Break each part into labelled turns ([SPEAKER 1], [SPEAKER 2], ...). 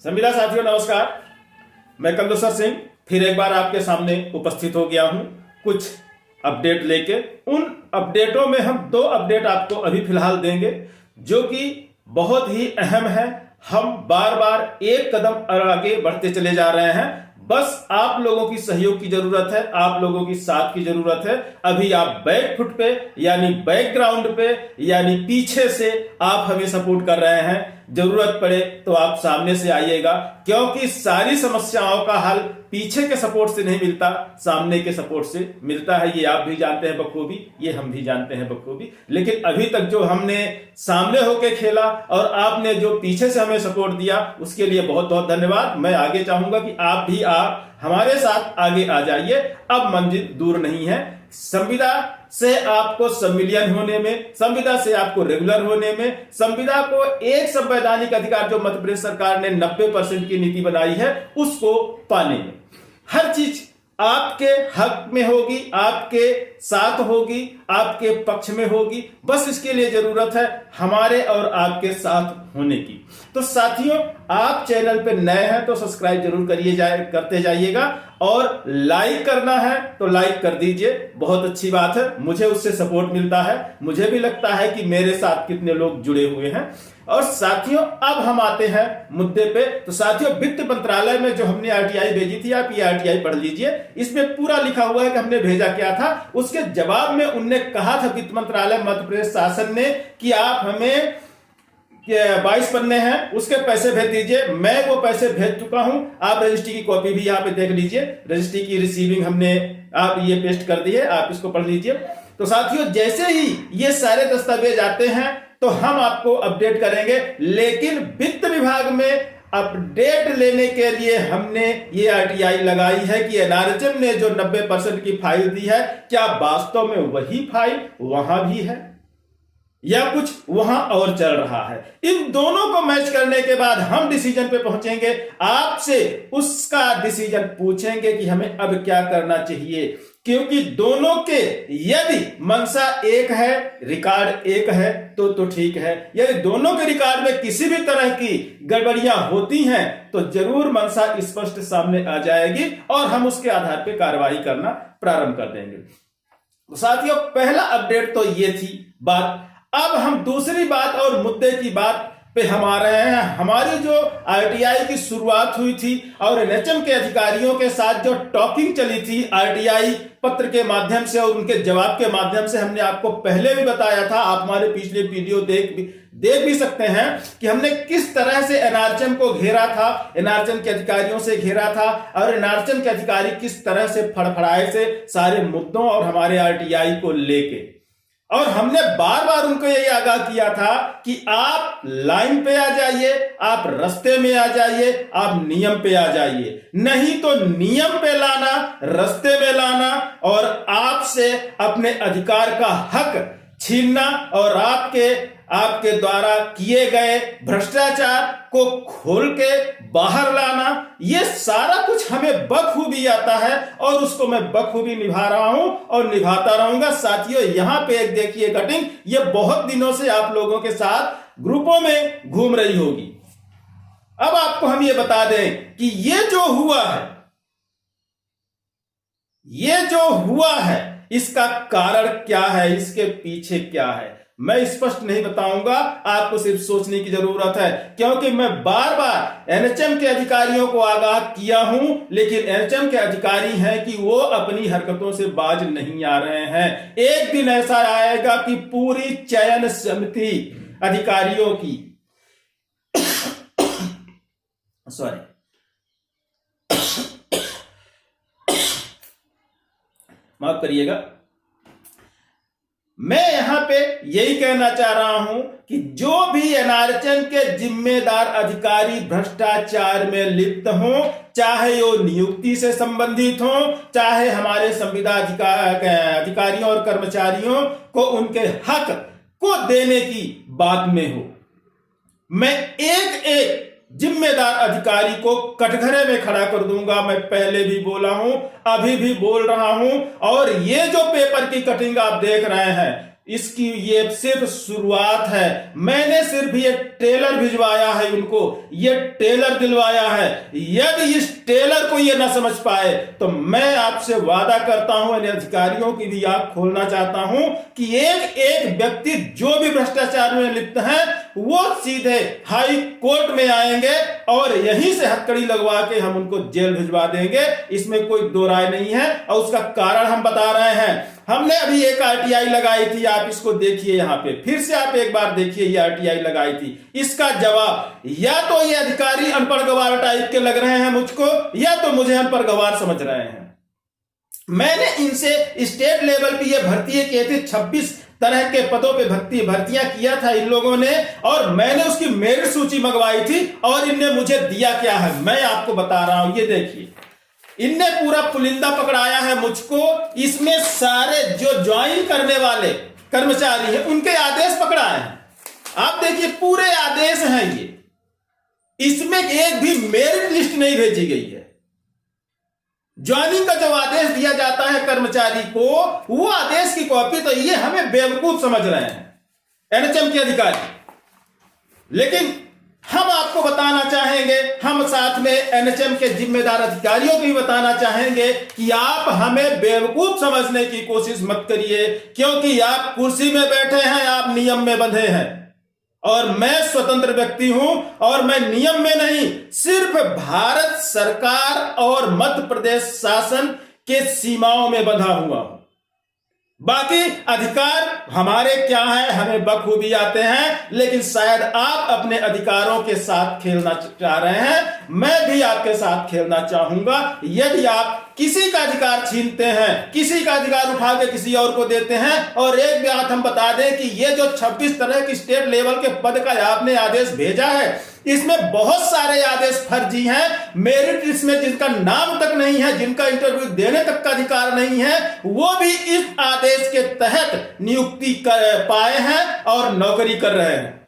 [SPEAKER 1] संविदा साथियों नमस्कार। मैं कंदोसर सिंह फिर एक बार आपके सामने उपस्थित हो गया हूं कुछ अपडेट लेके। उन अपडेटों में हम दो अपडेट आपको अभी फिलहाल देंगे जो कि बहुत ही अहम है। हम बार बार एक कदम आगे बढ़ते चले जा रहे हैं। बस आप लोगों की सहयोग की जरूरत है, आप लोगों की साथ की जरूरत है। अभी आप बैक फुट पे यानी बैकग्राउंड पे यानी पीछे से आप हमें सपोर्ट कर रहे हैं। जरूरत पड़े तो आप सामने से आइएगा, क्योंकि सारी समस्याओं का हल पीछे के सपोर्ट से नहीं मिलता, सामने के सपोर्ट से मिलता है। ये आप भी जानते हैं बखूबी, ये हम भी जानते हैं बखूबी। लेकिन अभी तक जो हमने सामने होके खेला और आपने जो पीछे से हमें सपोर्ट दिया, उसके लिए बहुत बहुत धन्यवाद। मैं आगे चाहूंगा कि आप भी हमारे साथ आगे आ जाइए। अब मंजिल दूर नहीं है। संविदा से आपको संविलियन होने में, संविदा से आपको रेगुलर होने में, संविदा को एक संवैधानिक अधिकार जो मध्य प्रदेश सरकार ने 90% की नीति बनाई है उसको पाने में, हर चीज आपके हक में होगी, आपके साथ होगी, आपके पक्ष में होगी। बस इसके लिए जरूरत है हमारे और आपके साथ होने की। तो साथियों, आप चैनल पे नए हैं तो सब्सक्राइब जरूर करते जाइएगा, और लाइक करना है तो लाइक कर दीजिए। बहुत अच्छी बात है, मुझे उससे सपोर्ट मिलता है, मुझे भी लगता है कि मेरे साथ कितने लोग जुड़े हुए हैं। और साथियों, अब हम आते हैं मुद्दे पे। तो साथियों, वित्त मंत्रालय में जो हमने आरटीआई भेजी थी, आप ये आरटीआई पढ़ लीजिए। इसमें पूरा लिखा हुआ है कि हमने भेजा क्या था। उसके जवाब में उनने कहा था, वित्त मंत्रालय मध्य प्रदेश शासन ने, कि आप हमें 22 पन्ने हैं उसके पैसे भेज दीजिए। मैं वो पैसे भेज चुका हूं। आप रजिस्ट्री की कॉपी भी यहां पे देख लीजिए। रजिस्ट्री की रिसीविंग हमने आप ये पेस्ट कर दी है, आप इसको पढ़ लीजिए। तो साथियों, जैसे ही ये सारे दस्तावेज आते हैं तो हम आपको अपडेट करेंगे। लेकिन वित्त विभाग में अपडेट लेने के लिए हमने ये आरटीआई लगाई है कि एनआरएचएम ने जो 90% की फाइल दी है, क्या वास्तव में वही फाइल वहां भी है या कुछ वहां और चल रहा है। इन दोनों को मैच करने के बाद हम डिसीजन पे पहुंचेंगे। आपसे उसका डिसीजन पूछेंगे कि हमें अब क्या करना चाहिए, क्योंकि दोनों के यदि मंशा एक है, रिकॉर्ड एक है तो ठीक है। यदि दोनों के रिकॉर्ड में किसी भी तरह की गड़बड़ियां होती हैं तो जरूर मंशा स्पष्ट सामने आ जाएगी और हम उसके आधार पर कार्रवाई करना प्रारंभ कर देंगे। साथियों, पहला अपडेट तो ये थी बात। अब हम दूसरी बात और मुद्दे की बात पे हम आ रहे हैं। हमारी जो आरटीआई की शुरुआत हुई थी और एनएचएम के अधिकारियों के साथ जो टॉकिंग चली थी आरटीआई पत्र के माध्यम से और उनके जवाब के माध्यम से, हमने आपको पहले भी बताया था, आप हमारे पिछले वीडियो देख भी सकते हैं कि हमने किस तरह से एनआरएचएम को घेरा था, एनआरएचएम के अधिकारियों से घेरा था, और एनआरएचएम के अधिकारी किस तरह से फड़फड़ाए से सारे मुद्दों और हमारे आरटीआई को लेके। और हमने बार बार उनको यही आगाह किया था कि आप लाइन पे आ जाइए, आप रास्ते में आ जाइए, आप नियम पे आ जाइए। नहीं तो नियम पे लाना, रास्ते में लाना और आपसे अपने अधिकार का हक छीनना और आपके द्वारा किए गए भ्रष्टाचार को खोल के बाहर लाना, ये सारा कुछ हमें बखूबी आता है और उसको मैं बखूबी निभा रहा हूं और निभाता रहूंगा। साथियों, यहां पे एक देखिए कटिंग, ये बहुत दिनों से आप लोगों के साथ ग्रुपों में घूम रही होगी। अब आपको हम ये बता दें कि ये जो हुआ है इसका कारण क्या है, इसके पीछे क्या है, मैं स्पष्ट नहीं बताऊंगा। आपको सिर्फ सोचने की जरूरत है, क्योंकि मैं बार बार एनएचएम के अधिकारियों को आगाह किया हूं, लेकिन एनएचएम के अधिकारी हैं कि वो अपनी हरकतों से बाज नहीं आ रहे हैं। एक दिन ऐसा आएगा कि पूरी चयन समिति अधिकारियों की माफ करिएगा, मैं यहां पे यही कहना चाह रहा हूं कि जो भी एनआरएचएम के जिम्मेदार अधिकारी भ्रष्टाचार में लिप्त हों, चाहे वो नियुक्ति से संबंधित हो, चाहे हमारे संविदा अधिकारियों और कर्मचारियों को उनके हक को देने की बात में हो, मैं एक जिम्मेदार अधिकारी को कटघरे में खड़ा कर दूंगा। मैं पहले भी बोला हूं, अभी भी बोल रहा हूं, और ये जो पेपर की कटिंग आप देख रहे हैं, इसकी ये सिर्फ शुरुआत है। मैंने सिर्फ ये ट्रेलर भिजवाया है उनको, ये ट्रेलर दिलवाया है। यदि इस ट्रेलर को ये ना समझ पाए तो मैं आपसे वादा करता हूं, इन अधिकारियों की भी आंख खोलना चाहता हूं कि एक एक व्यक्ति जो भी भ्रष्टाचार में लिप्त है वो सीधे हाई कोर्ट में आएंगे और यहीं से हथकड़ी लगवा के हम उनको जेल भिजवा देंगे। इसमें कोई दो राय नहीं है और उसका कारण हम बता रहे हैं। हमने अभी एक आरटीआई लगाई थी, आप इसको देखिए, यहां पे फिर से आप एक बार देखिए, ये आरटीआई लगाई थी। इसका जवाब या तो ये अधिकारी अनपढ़ गवार टाइप के लग रहे हैं मुझको, या तो मुझे अनपढ़ गवार समझ रहे हैं। मैंने इनसे स्टेट लेवल पे ये भर्ती की थी, 26 तरह के पदों पे भर्तियां किया था इन लोगों ने, और मैंने उसकी मेरिट सूची मंगवाई थी और इनने मुझे दिया क्या है मैं आपको बता रहा हूं। ये देखिए, इनने पूरा पुलिंदा पकड़ाया है मुझको। इसमें सारे जो ज्वाइन करने वाले कर्मचारी हैं उनके आदेश पकड़ाए हैं। आप देखिए पूरे आदेश हैं ये, इसमें एक भी मेरिट लिस्ट नहीं भेजी गई है। ज्वाइनिंग का जो आदेश दिया जाता है कर्मचारी को, वो आदेश की कॉपी तो ये हमें बेवकूफ समझ रहे हैं एनएचएम के अधिकारी। लेकिन हम आपको बताना चाहेंगे, हम साथ में एनएचएम के जिम्मेदार अधिकारियों को भी बताना चाहेंगे कि आप हमें बेवकूफ समझने की कोशिश मत करिए, क्योंकि आप कुर्सी में बैठे हैं, आप नियम में बंधे हैं और मैं स्वतंत्र व्यक्ति हूं और मैं नियम में नहीं, सिर्फ भारत सरकार और मध्य प्रदेश शासन के सीमाओं में बंधा हुआ हूं। बाकी अधिकार हमारे क्या है, हमें बखूबी आते हैं, लेकिन शायद आप अपने अधिकारों के साथ खेलना चाह रहे हैं। मैं भी आपके साथ खेलना चाहूंगा। यदि आप किसी का अधिकार छीनते हैं, किसी का अधिकार उठा के किसी और को देते हैं, और एक बात हम बता दें कि ये जो 26 तरह की स्टेट लेवल के पद का आपने आदेश भेजा है, इसमें बहुत सारे आदेश फर्जी हैं। मेरिट लिस्ट में जिनका नाम तक नहीं है, जिनका इंटरव्यू देने तक का अधिकार नहीं है, वो भी इस आदेश के तहत नियुक्ति कर पाए हैं और नौकरी कर रहे हैं।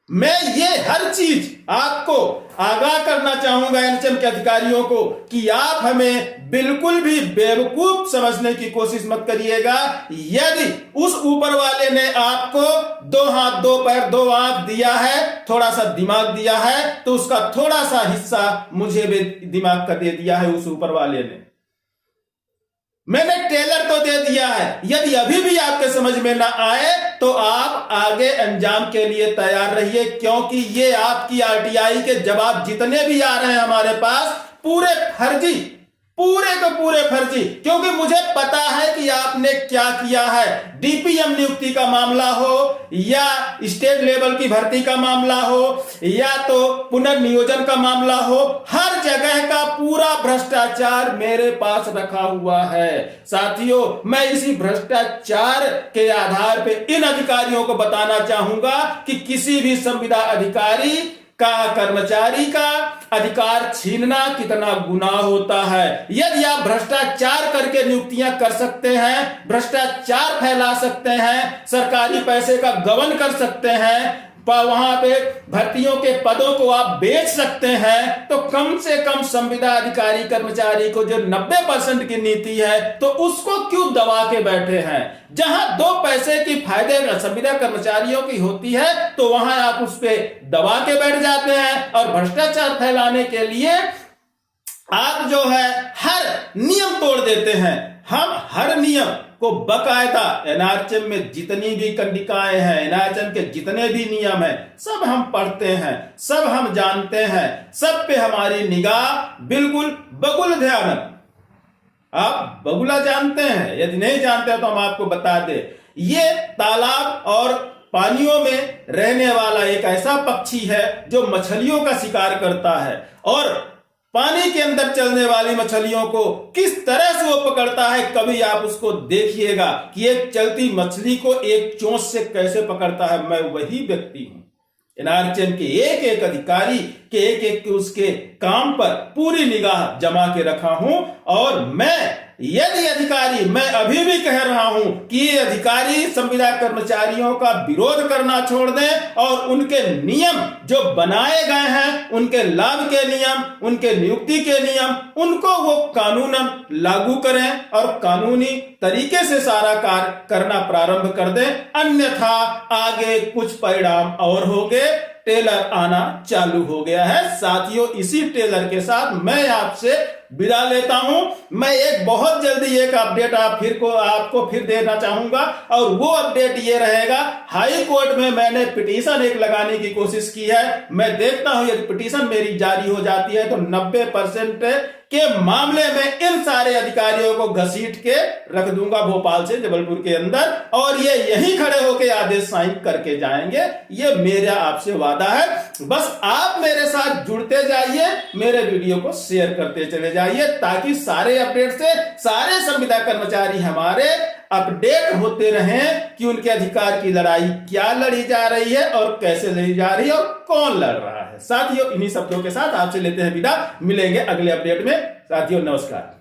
[SPEAKER 1] मैं ये हर चीज आपको आगाह करना चाहूंगा एनएचएम के अधिकारियों को कि आप हमें बिल्कुल भी बेवकूफ समझने की कोशिश मत करिएगा। यदि उस ऊपर वाले ने आपको 2 हाथ 2 पैर 2 आंख दिया है, थोड़ा सा दिमाग दिया है, तो उसका थोड़ा सा हिस्सा मुझे भी दिमाग का दे दिया है उस ऊपर वाले ने। मैंने ट्रेलर तो दे दिया है। यदि अभी भी आपके समझ में ना आए तो आप आगे अंजाम के लिए तैयार रहिए, क्योंकि ये आपकी आरटीआई के जवाब जितने भी आ रहे हैं हमारे पास, पूरे फर्जी, पूरे के पूरे फर्जी। क्योंकि मुझे पता है कि आपने क्या किया है। डीपीएम नियुक्ति का मामला हो या स्टेट लेवल की भर्ती का मामला हो या तो पुनर्नियोजन का मामला हो, हर जगह का पूरा भ्रष्टाचार मेरे पास रखा हुआ है। साथियों, मैं इसी भ्रष्टाचार के आधार पे इन अधिकारियों को बताना चाहूंगा कि किसी भी संविदा अधिकारी का, कर्मचारी का अधिकार छीनना कितना गुनाह होता है। यदि आप भ्रष्टाचार करके नियुक्तियां कर सकते हैं, भ्रष्टाचार फैला सकते हैं, सरकारी पैसे का गबन कर सकते हैं, वहां पे भर्तियों के पदों को आप बेच सकते हैं, तो कम से कम संविदा अधिकारी कर्मचारी को जो 90% की नीति है, तो उसको क्यों दबा के बैठे हैं। जहां 2 पैसे की फायदे संविदा कर्मचारियों की होती है, तो वहां आप उस पे दबा के बैठ जाते हैं और भ्रष्टाचार फैलाने के लिए आप जो है हर नियम तोड़ देते हैं। हम हर नियम को बकायदा एनआरएचएम में जितनी भी कंडिकाएं हैं, एनआरएचएम के जितने भी नियम हैं, सब हम पढ़ते हैं, सब हम जानते हैं, सब पे हमारी निगाह बिल्कुल बगुल ध्यान। आप बगुला जानते हैं? यदि नहीं जानते तो हम आपको बता दें, ये तालाब और पानियों में रहने वाला एक ऐसा पक्षी है जो मछलियों का शिकार करता है, और पानी के अंदर चलने वाली मछलियों को किस तरह से वो पकड़ता है, कभी आप उसको देखिएगा कि एक चलती मछली को एक चोंच से कैसे पकड़ता है। मैं वही व्यक्ति हूं। एनआरएचएम के एक एक अधिकारी के एक एक उसके काम पर पूरी निगाह जमा के रखा हूं, और मैं यदि अधिकारी, मैं अभी भी कह रहा हूं कि ये अधिकारी संविदा कर्मचारियों का विरोध करना छोड़ दें और उनके नियम जो बनाए गए हैं, उनके लाभ के नियम, उनके नियुक्ति के नियम, उनको वो कानूनन लागू करें और कानूनी तरीके से सारा कार्य करना प्रारंभ कर दें, अन्यथा आगे कुछ परिणाम और होंगे। टेलर आना चालू हो गया है। साथियों, इसी टेलर के साथ मैं आपसे विदा लेता हूं। मैं एक बहुत जल्दी एक अपडेट आपको फिर देना चाहूंगा और वो अपडेट ये रहेगा, हाई कोर्ट में मैंने पिटीशन एक लगाने की कोशिश की है। मैं देखता हूं यदि पिटीशन मेरी जारी हो जाती है तो 90% के मामले में इन सारे अधिकारियों को घसीट के रख दूंगा भोपाल से जबलपुर के अंदर, और ये यहीं खड़े होकर आदेश साइन करके जाएंगे। ये मेरा आपसे वादा है। बस आप मेरे साथ जुड़ते जाइए, मेरे वीडियो को शेयर करते चले जाइए, ताकि सारे अपडेट से सारे संविदा कर्मचारी हमारे अपडेट होते रहें कि उनके अधिकार की लड़ाई क्या लड़ी जा रही है और कैसे लड़ी जा रही है और कौन लड़ रहा है। साथियों, इन्हीं शब्दों के साथ आपसे लेते हैं विदा। मिलेंगे अगले अपडेट में। साथियों, नमस्कार।